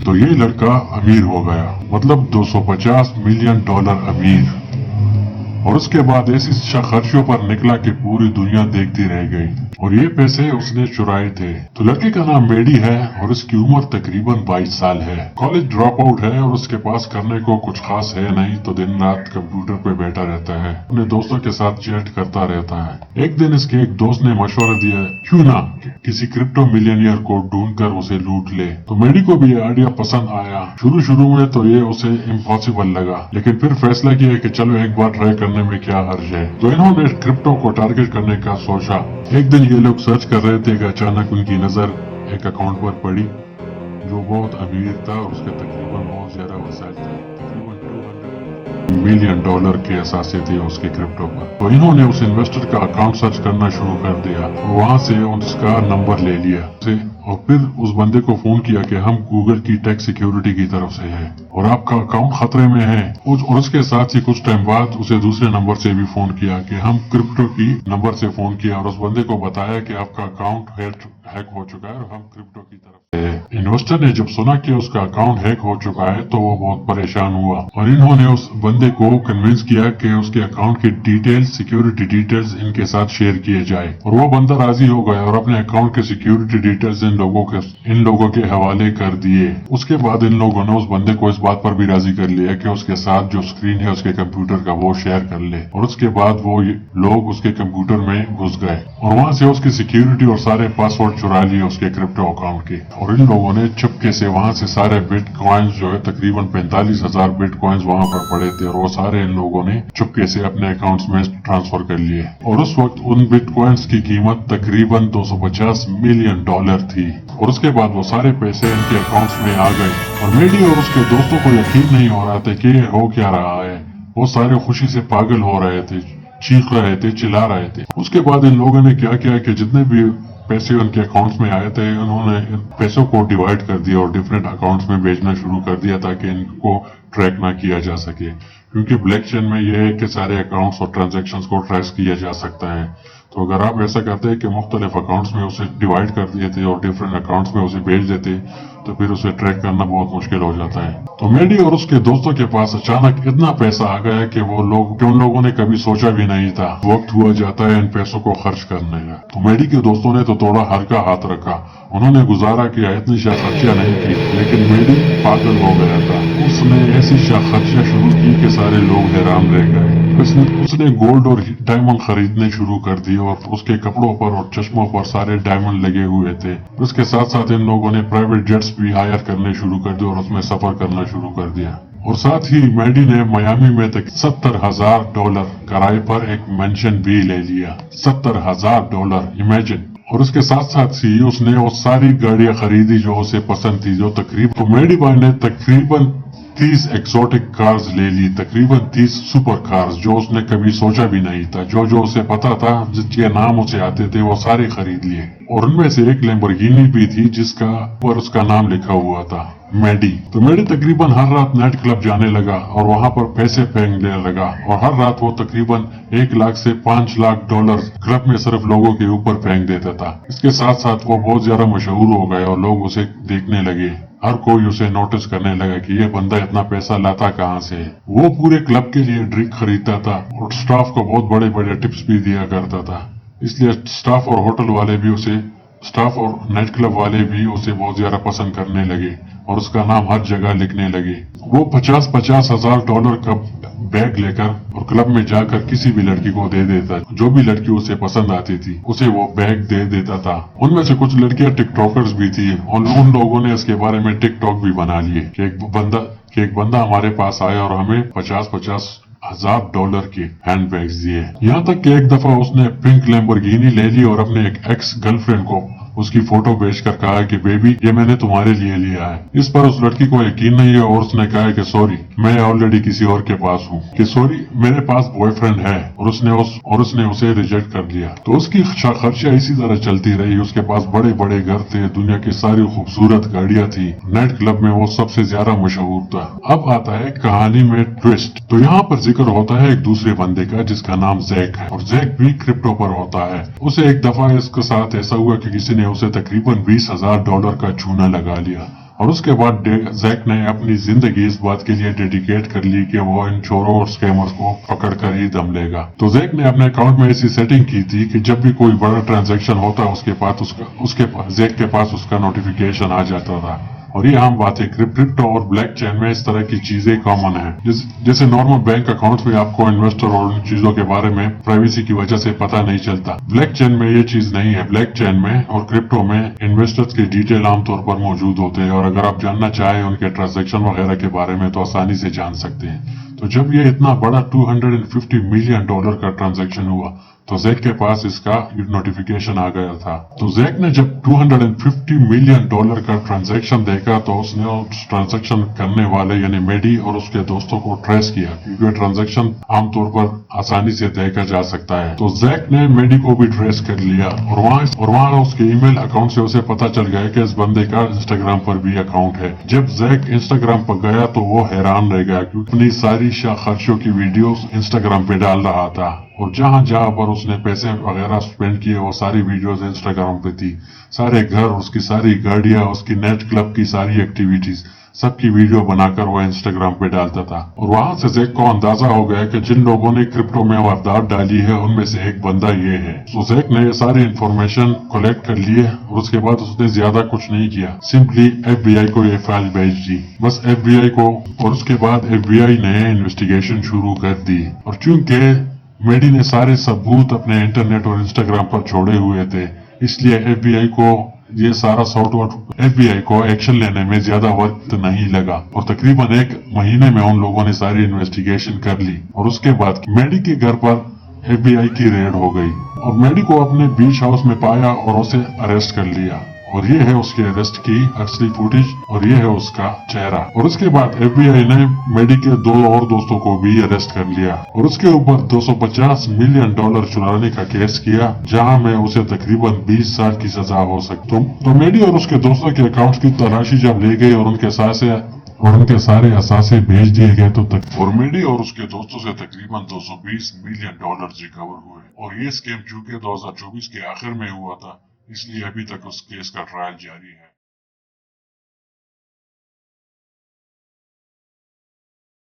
तो ये लड़का अमीर हो गया, मतलब $250 मिलियन अमीर। और उसके बाद ऐसी खर्चों पर निकला कि पूरी दुनिया देखती रह गई, और ये पैसे उसने चुराए थे। तो लड़के का नाम मेडी है और इसकी उम्र तकरीबन 22 साल है। कॉलेज ड्रॉप आउट है और उसके पास करने को कुछ खास है नहीं, तो दिन रात कंप्यूटर पे बैठा रहता है, अपने दोस्तों के साथ चैट करता रहता है। एक दिन इसके एक दोस्त ने मशवरा दिया, क्यों ना किसी क्रिप्टो मिलियनियर को ढूंढकर उसे लूट ले। तो मेडी को भी ये आइडिया पसंद आया। शुरू में तो ये उसे इम्पॉसिबल लगा, लेकिन फिर फैसला किया कि चलो एक बार ट्राई करने में क्या हर्ज है। तो इन्होंने क्रिप्टो को टारगेट करने का सोचा। एक दिन ये लोग सर्च कर रहे थे कि अचानक उनकी नजर एक अकाउंट पर पड़ी जो बहुत अमीर था और उसके तकरीबन बहुत ज्यादा वसाइल थे, तकरीबन $200 मिलियन के असासे थे उसके क्रिप्टो पर। तो इन्होंने उस इन्वेस्टर का अकाउंट सर्च करना शुरू कर दिया और वहां से उसका नंबर ले लिया और फिर उस बंदे को फोन किया कि हम गूगल की टेक सिक्योरिटी की तरफ से हैं और आपका अकाउंट खतरे में है। और उसके साथ ही कुछ टाइम बाद उसे दूसरे नंबर से भी फोन किया कि हम क्रिप्टो की नंबर से फोन किया और उस बंदे को बताया कि आपका अकाउंट हैक हो चुका है और हम क्रिप्टो की तरफ से। इन्वेस्टर ने जब सुना कि उसका अकाउंट हैक हो चुका है तो वो बहुत परेशान हुआ और इन्होंने उस बंदे को कन्विंस किया कि उसके अकाउंट की डिटेल्स, सिक्योरिटी डिटेल्स इनके साथ शेयर किए जाए। और वो बंदा राजी हो गया और अपने अकाउंट के सिक्योरिटी डिटेल्स इन लोगों के हवाले कर दिए। उसके बाद इन लोगों ने उस बंदे को इस बात पर भी राजी कर लिया कि उसके साथ जो स्क्रीन है उसके कंप्यूटर का वो शेयर कर ले। और उसके बाद वो लोग उसके कंप्यूटर में घुस गए और वहां से उसकी सिक्योरिटी और सारे पासवर्ड चुरा लिए उसके क्रिप्टो अकाउंट के। और इन लोगों ने चुपके से वहां से सारे बिटकॉइंस जो है तकरीबन 45,000 बिटकॉइंस वहां पर पड़े थे और वो सारे इन लोगों ने चुपके से अपने अकाउंट्स में ट्रांसफर कर लिए। और उस वक्त उन बिटकॉइंस की कीमत तकरीबन $250 मिलियन थी। और उसके बाद वो सारे पैसे इनके अकाउंट्स में आ गए और मेडी और उसके दोस्तों को यकीन नहीं हो रहा था कि ये हो क्या रहा है। वो सारे खुशी से पागल हो रहे थे, चीख रहे थे, चिल्ला रहे थे। उसके बाद इन लोगों ने क्या किया कि जितने भी पैसे उनके अकाउंट्स में आए थे उन्होंने पैसों को डिवाइड कर दिया और डिफरेंट अकाउंट्स में भेजना शुरू कर दिया ताकि इनको ट्रैक ना किया जा सके, क्योंकि ब्लॉकचेन में यह है कि सारे अकाउंट्स और ट्रांजैक्शंस को ट्रैक किया जा सकता है। तो अगर आप ऐसा करते हैं कि मुख्तलिफ अकाउंट्स में उसे डिवाइड कर देते और डिफरेंट अकाउंट्स में उसे भेज देते तो फिर उसे ट्रैक करना बहुत मुश्किल हो जाता है। तो मेडी और उसके दोस्तों के पास अचानक इतना पैसा आ गया कि उन लोगों ने कभी सोचा भी नहीं था। वक्त हुआ जाता है इन पैसों को खर्च करने का। तो मेडी के दोस्तों ने तो थोड़ा हल्का हाथ रखा, उन्होंने गुजारा किया, इतनी खर्चियां नहीं की, लेकिन मेडी पागल हो गया था। उसने ऐसी खर्चियां शुरू की कि सारे लोग हैरान रह गए। उसने गोल्ड और डायमंड खरीदने शुरू कर दिए और उसके कपड़ों पर और चश्मों पर सारे डायमंड लगे हुए थे। उसके साथ साथ इन लोगों ने प्राइवेट जेट्स भी हायर करने शुरू कर दिए और उसमें सफर करना शुरू कर दिया। और साथ ही मेडी ने मियामी में तक $70,000 किराए पर एक मेंशन भी ले लिया। $70,000, इमेजिन। और उसके साथ साथ ही उसने वो सारी गाड़ियां खरीदी जो उसे पसंद थी, जो तकरीबन तो मेडी भाई ने तकरीबन 30 एक्सोटिक कार्स ले ली, तकरीबन 30 सुपर कार्स जो उसने कभी सोचा भी नहीं था। जो उसे पता था, जिसके नाम उसे आते थे, वो सारे खरीद लिए। और उनमें से एक लैम्बोर्गिनी भी थी जिसका पर उसका नाम लिखा हुआ था, मेडी। तो मेडी तकरीबन हर रात नाइट क्लब जाने लगा और वहां पर पैसे फेंकने लगा और हर रात वो तकरीबन $1 लाख से $5 लाख क्लब में सिर्फ लोगों के ऊपर फेंक देता था। इसके साथ साथ वो बहुत ज्यादा मशहूर हो गए और लोग उसे देखने लगे। हर कोई उसे नोटिस करने लगा कि ये बंदा इतना पैसा लाता कहाँ से है। वो पूरे क्लब के लिए ड्रिंक खरीदता था और स्टाफ को बहुत बड़े बड़े टिप्स भी दिया करता था। इसलिए स्टाफ और नाइट क्लब वाले भी उसे बहुत ज्यादा पसंद करने लगे और उसका नाम हर जगह लिखने लगे। वो $50,000 का बैग लेकर और क्लब में जाकर किसी भी लड़की को दे देता, जो भी लड़की उसे पसंद आती थी उसे वो बैग दे देता था। उनमें से कुछ लड़कियां टिकटॉकर्स भी थी और उन लोगों ने इसके बारे में टिकटॉक भी बना लिए कि एक बंदा हमारे पास आया और हमें $50,000 के हैंड बैग्स दिए। यहाँ तक कि एक दफा उसने पिंक लैम्बोर्गिनी ले ली और अपने एक एक्स गर्लफ्रेंड को उसकी फोटो भेजकर कहा कि बेबी ये मैंने तुम्हारे लिए लिया है। इस पर उस लड़की को यकीन नहीं है और उसने कहा कि सॉरी मैं ऑलरेडी किसी और के पास हूँ, कि सॉरी मेरे पास बॉयफ्रेंड है, और उसने उसे रिजेक्ट कर दिया। तो उसकी खर्चा इसी तरह चलती रही। उसके पास बड़े बड़े घर थे, दुनिया की सारी खूबसूरत गाड़ियां थी, नाइट क्लब में वो सबसे ज्यादा मशहूर था। अब आता है कहानी में ट्विस्ट। तो यहाँ पर जिक्र होता है एक दूसरे बंदे का जिसका नाम जैक है और जैक भी क्रिप्टो पर होता है। उसे एक दफा इसके साथ ऐसा हुआ कि किसी ने उसे तकरीबन $20,000 का चूना लगा लिया اور اس کے بعد زیک نے اپنی زندگی اس بات کے لیے ڈیڈیکیٹ کر لی کہ وہ ان چوروں اور سکیمرز کو پکڑ کر ہی دم لے گا. تو زیک نے اپنے اکاؤنٹ میں ایسی سیٹنگ کی تھی کہ جب بھی کوئی بڑا ٹرانزیکشن ہوتا زیک کے پاس اس کا نوٹیفیکیشن آ جاتا تھا. اور یہ عام بات ہے، کرپٹو اور بلیک چین میں اس طرح کی چیزیں کامن ہیں. جیسے نارمل بینک اکاؤنٹ میں آپ کو انویسٹر اور ان چیزوں کے بارے میں پرائیویسی کی وجہ سے پتہ نہیں چلتا، بلیک چین میں یہ چیز نہیں ہے. بلیک چین میں اور کرپٹو میں انویسٹرز کے ڈیٹیل عام طور پر موجود ہوتے ہیں، اور اگر آپ جاننا چاہیں ان کے ٹرانزیکشن وغیرہ کے بارے میں تو آسانی سے جان سکتے ہیں. تو جب یہ اتنا بڑا $250 ملین کا ٹرانزیکشن ہوا تو زیک کے پاس اس کا نوٹیفیکیشن آ گیا تھا. تو زیک نے جب $250 ملین کا ٹرانزیکشن دیکھا تو اس نے اس ٹرانزیکشن کرنے والے یعنی میڈی اور اس کے دوستوں کو ٹریس کیا، کیونکہ ٹرانزیکشن عام طور پر آسانی سے دیکھا جا سکتا ہے. تو زیک نے میڈی کو بھی ٹریس کر لیا اور وہاں اس کے ای میل اکاؤنٹ سے اسے پتا چل گیا کہ اس بندے کا انسٹاگرام پر بھی اکاؤنٹ ہے. جب زیک انسٹاگرام پر گیا تو وہ حیران رہ گیا، کیونکہ اپنی ساری خرچوں کی ویڈیوز انسٹاگرام پہ ڈال رہا تھا، اور جہاں پر اس نے پیسے وغیرہ سپینڈ کیے وہ ساری ویڈیوز انسٹاگرام پہ تھی. سارے گھر، اس کی ساری گاڑیاں، اس کی نیٹ کلب کی ساری ایکٹیویٹیز، سب کی ویڈیو بنا کر وہ انسٹاگرام پہ ڈالتا تھا. اور وہاں سے زیک کو اندازہ ہو گیا کہ جن لوگوں نے کرپٹو میں واردات ڈالی ہے ان میں سے ایک بندہ یہ ہے. تو زیک نے یہ ساری انفارمیشن کلیکٹ کر لی اور اس کے بعد اس نے زیادہ کچھ نہیں کیا، سمپلی FBI کو یہ فائل بھیج دی، بس FBI کو. اور اس کے بعد FBI نے انویسٹیگیشن شروع کر دی. اور چونکہ میڈی نے سارے ثبوت اپنے انٹرنیٹ اور انسٹاگرام پر چھوڑے ہوئے تھے، اس لیے FBI کو یہ سارا سارٹ آؤٹ FBI کو ایکشن لینے میں زیادہ وقت نہیں لگا، اور تقریباً 1 مہینے میں ان لوگوں نے ساری انویسٹیگیشن کر لی. اور اس کے بعد میڈی کے گھر پر FBI کی ریڈ ہو گئی اور میڈی کو اپنے بیچ ہاؤس میں پایا اور اسے اریسٹ کر لیا. اور یہ ہے اس کے اریسٹ کی اصلی فوٹیج، اور یہ ہے اس کا چہرہ. اور اس کے بعد FBI نے میڈی کے 2 اور دوستوں کو بھی اریسٹ کر لیا اور اس کے اوپر $250 ملین چرانے کا کیس کیا، جہاں میں اسے تقریباً 20 سال کی سزا ہو سکتی. تو میڈی اور اس کے دوستوں کے اکاؤنٹ کی تلاشی جب لے گئی اور ان کے سارے اثاثے بھیج دیے گئے اور میڈی اور اس کے دوستوں سے تقریباً $220 ملین ریکور ہوئے. اور یہ اسکیم چونکہ 2024 کے آخر میں ہوا تھا، اس لیے ابھی تک اس کیس کا ٹرائل جاری ہے.